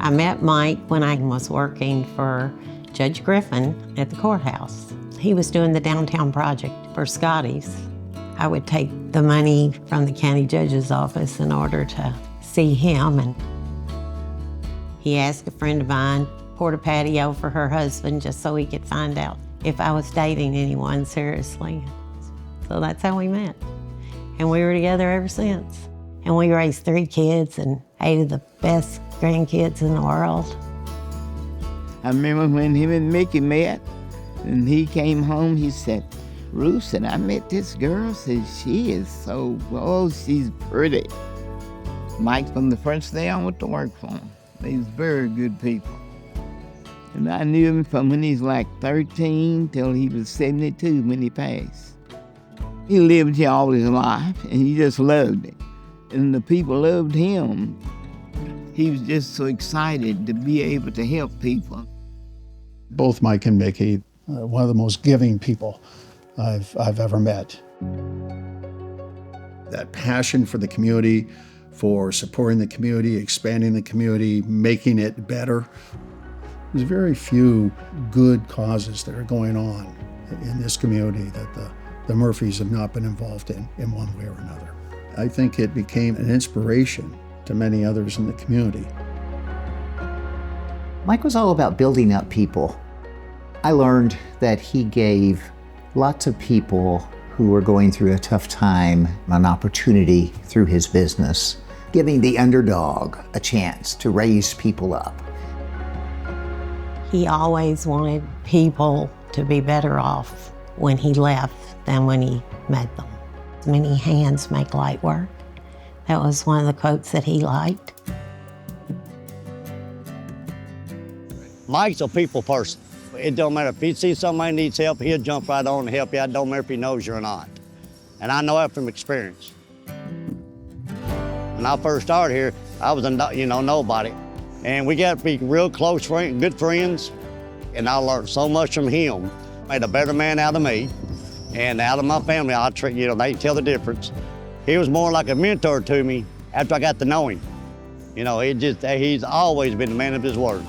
I met Mike when I was working for Judge Griffin at the courthouse. He was doing the downtown project for Scotty's. I would take the money from the county judge's office in order to see him, and he asked a friend of mine to port a patio for her husband just so he could find out if I was dating anyone seriously. So that's how we met. And we were together ever since. And we raised 3 kids and 8 of the best grandkids in the world. I remember when him and Mickey met, and he came home, he said, Ruth said, I met this girl, said she is so, oh, she's pretty. Mike, from the first day I went to work for him, they was very good people. And I knew him from when he was like 13 till he was 72 when he passed. He lived here all his life, and he just loved it. And the people loved him. He was just so excited to be able to help people. Both Mike and Mickey, one of the most giving people I've ever met. That passion for the community, for supporting the community, expanding the community, making it better. There's very few good causes that are going on in this community that the Murphys have not been involved in one way or another. I think it became an inspiration to many others in the community. Mike was all about building up people. I learned that he gave lots of people who were going through a tough time an opportunity through his business, giving the underdog a chance to raise people up. He always wanted people to be better off when he left than when he met them. Many hands make light work. That was one of the quotes that he liked. Mike's a people person. It don't matter if he sees somebody needs help, he'll jump right on and help you. It don't matter if he knows you or not. And I know that from experience. When I first started here, I was a nobody. And we got to be real close friends, good friends. And I learned so much from him. Made a better man out of me. And out of my family, they can tell the difference. He was more like a mentor to me after I got to know him. He's always been a man of his word.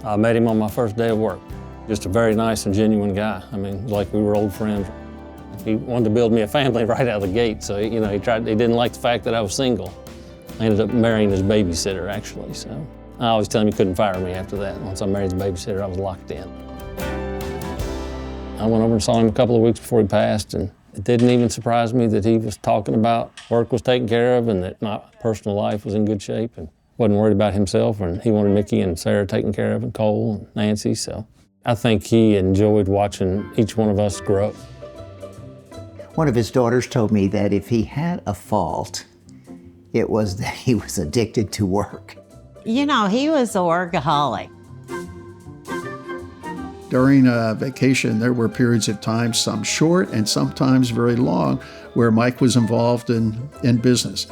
I met him on my first day of work. Just a very nice and genuine guy. I mean, like we were old friends. He wanted to build me a family right out of the gate, so he didn't like the fact that I was single. I ended up marrying his babysitter, actually, so. I always tell him he couldn't fire me after that. Once I married his babysitter, I was locked in. I went over and saw him a couple of weeks before he passed, and it didn't even surprise me that he was talking about work was taken care of and that my personal life was in good shape and wasn't worried about himself, and he wanted Mickey and Sarah taken care of and Cole and Nancy, so I think he enjoyed watching each one of us grow. One of his daughters told me that if he had a fault, it was that he was addicted to work. He was a workaholic. During a vacation, there were periods of time, some short and sometimes very long, where Mike was involved in business.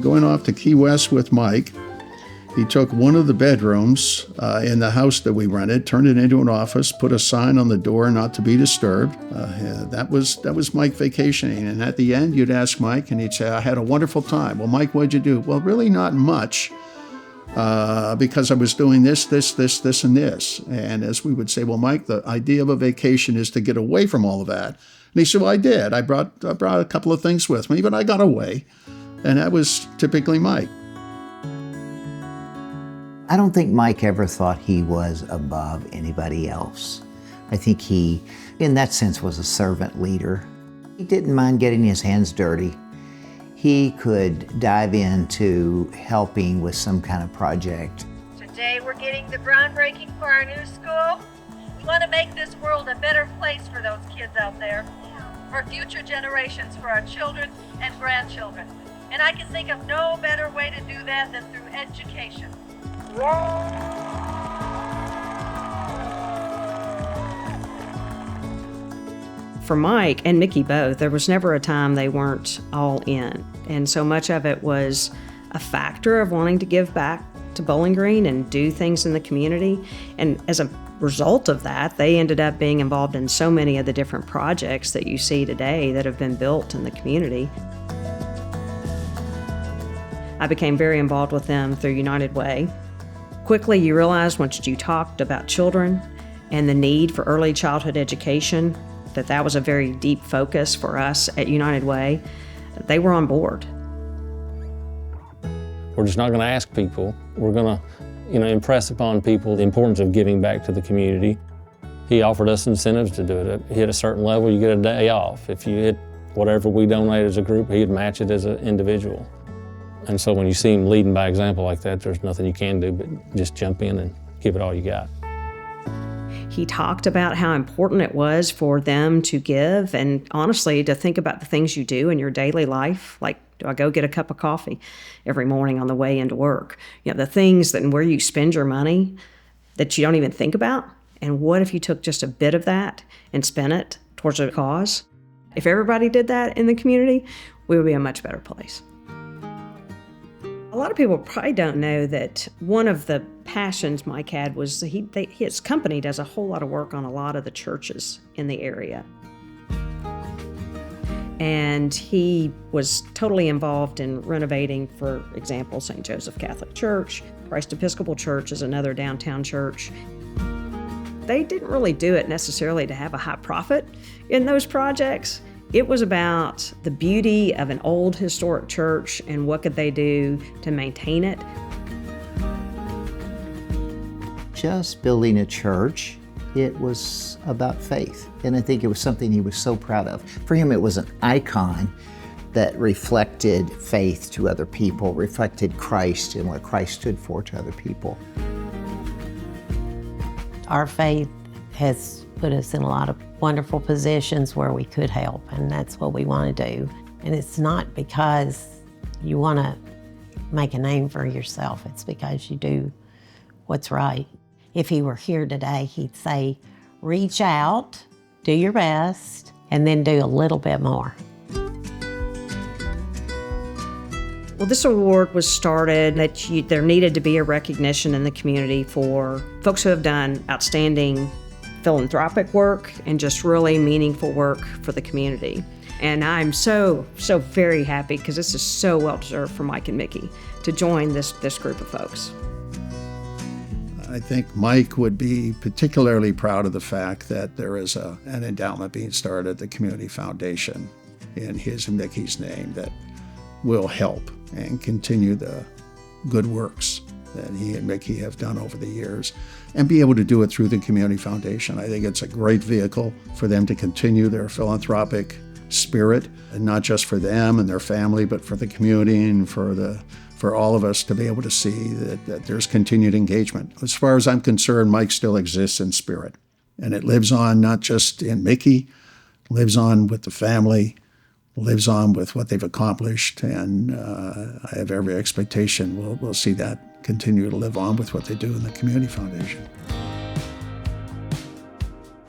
Going off to Key West with Mike, he took one of the bedrooms in the house that we rented, turned it into an office, put a sign on the door not to be disturbed. That was Mike vacationing. And at the end, you'd ask Mike, and he'd say, I had a wonderful time. Well, Mike, what'd you do? Well, really not much, because I was doing this, and this. And as we would say, well, Mike, the idea of a vacation is to get away from all of that. And he said, well, I did. I brought a couple of things with me, but I got away. And that was typically Mike. I don't think Mike ever thought he was above anybody else. I think he, in that sense, was a servant leader. He didn't mind getting his hands dirty. He could dive into helping with some kind of project. Today we're getting the groundbreaking for our new school. We want to make this world a better place for those kids out there, for future generations, for our children and grandchildren. And I can think of no better way to do that than through education. For Mike and Mickey both, there was never a time they weren't all in. And so much of it was a factor of wanting to give back to Bowling Green and do things in the community. And as a result of that, they ended up being involved in so many of the different projects that you see today that have been built in the community. I became very involved with them through United Way. Quickly, you realize once you talked about children and the need for early childhood education, that was a very deep focus for us at United Way. They were on board. We're just not going to ask people. We're going to, impress upon people the importance of giving back to the community. He offered us incentives to do it. If you hit a certain level, you get a day off. If you hit whatever we donate as a group, he'd match it as an individual. And so when you see him leading by example like that, there's nothing you can do but just jump in and give it all you got. He talked about how important it was for them to give and honestly to think about the things you do in your daily life. Like, do I go get a cup of coffee every morning on the way into work? The things that and where you spend your money that you don't even think about. And what if you took just a bit of that and spent it towards a cause? If everybody did that in the community, we would be a much better place. A lot of people probably don't know that one of the passions Mike had was his company does a whole lot of work on a lot of the churches in the area. And he was totally involved in renovating, for example, St. Joseph Catholic Church. Christ Episcopal Church is another downtown church. They didn't really do it necessarily to have a high profit in those projects. It was about the beauty of an old historic church and what could they do to maintain it. Just building a church, it was about faith. And I think it was something he was so proud of. For him, it was an icon that reflected faith to other people, reflected Christ and what Christ stood for to other people. Our faith has put us in a lot of wonderful positions where we could help, and that's what we want to do. And it's not because you want to make a name for yourself, it's because you do what's right. If he were here today, he'd say, reach out, do your best, and then do a little bit more. Well, this award was started that there needed to be a recognition in the community for folks who have done outstanding philanthropic work and just really meaningful work for the community. And I'm so very happy because this is so well-deserved for Mike and Mickey to join this group of folks. I think Mike would be particularly proud of the fact that there is an endowment being started at the Community Foundation in his and Mickey's name that will help and continue the good works that he and Mickey have done over the years and be able to do it through the Community Foundation. I think it's a great vehicle for them to continue their philanthropic spirit, and not just for them and their family, but for the community and for all of us to be able to see that there's continued engagement. As far as I'm concerned, Mike still exists in spirit, and it lives on not just in Mickey, lives on with the family, lives on with what they've accomplished, and I have every expectation we'll see that continue to live on with what they do in the Community Foundation.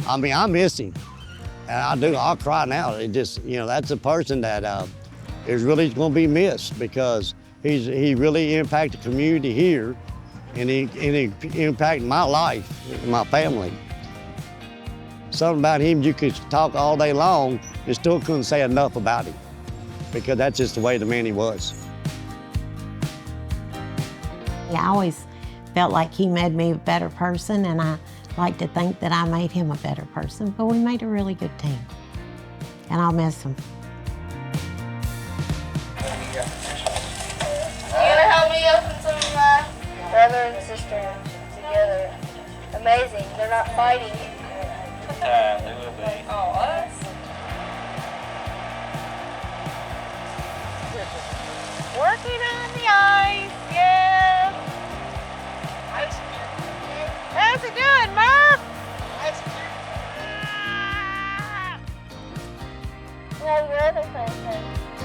I mean, I miss him. And I do, I'll cry now. It just, that's a person that is really going to be missed because he really impacted the community here and he impacted my life and my family. Something about him, you could talk all day long and still couldn't say enough about him because that's just the way the man he was. I always felt like he made me a better person, and I like to think that I made him a better person, but we made a really good team, and I'll miss him. You gonna help me open some of my brother and sister together? Amazing, they're not fighting. They will be. Oh, us? Working on the ice, yes. How's it doing, Mom? How's your other friends?